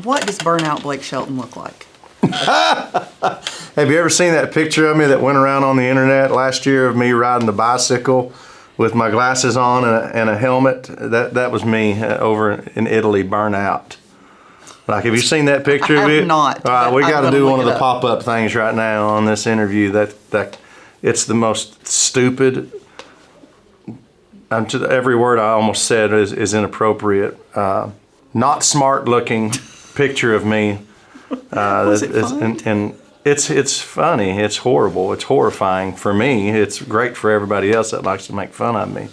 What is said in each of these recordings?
What does burnout Blake Shelton look like? Have you ever seen that picture of me that went around on the internet last year of me riding the bicycle with my glasses on and a helmet? That was me over in Italy, burnout. Like, have you seen that picture I of have it? not. All right, we got to gonna do look one of it the up. pop-up things right now on this interview. That it's the most stupid. Every word I almost said is inappropriate. Not smart-looking picture of me. Was it fun? And it's funny. It's horrible. It's horrifying for me. It's great for everybody else that likes to make fun of me.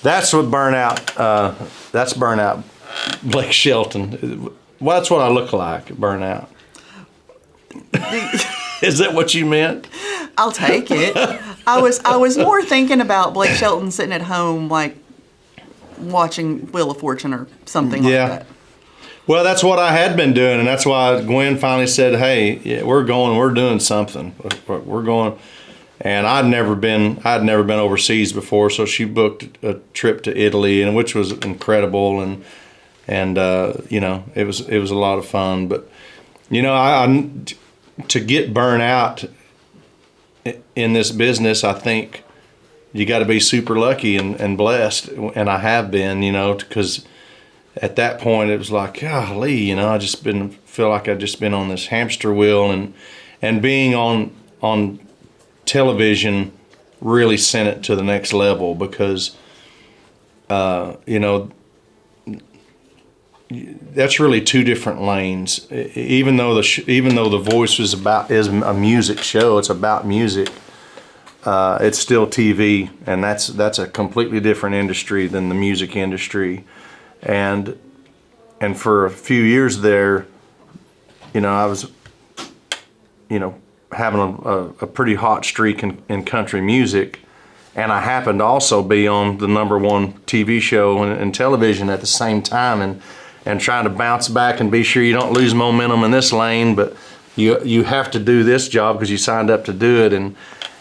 That's what burnout. That's burnout. Blake Shelton. Well, that's what I look like. Burnout. Is that what you meant? I'll take it. I was more thinking about Blake Shelton sitting at home, like watching Wheel of Fortune or something like that. Well, that's what I had been doing, and that's why Gwen finally said, "Hey, yeah, we're doing something. We're going." And I'd never been overseas before, so she booked a trip to Italy, and which was incredible, and you know, it was a lot of fun. But you know, I to get burnt out in this business, I think you got to be super lucky and blessed, and I have been, you know, because at that point it was like, golly, you know, I feel like I've just been on this hamster wheel, and being on television really sent it to the next level because you know, that's really two different lanes. Even though the voice is a music show, it's about music. It's still TV, and that's a completely different industry than the music industry. And for a few years there, you know, I was, you know, having a pretty hot streak in country music, and I happened to also be on the #1 TV show and television at the same time, and trying to bounce back and be sure you don't lose momentum in this lane, but you have to do this job because you signed up to do it, and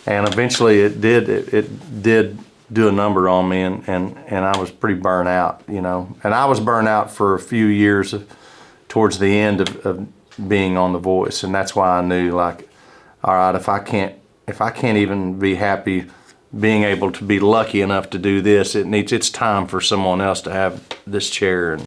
eventually it did do a number on me, and I was pretty burnt out, you know, and I was burnt out for a few years towards the end of being on The Voice, and that's why I knew, like, all right, if I can't even be happy being able to be lucky enough to do this, it's time for someone else to have this chair.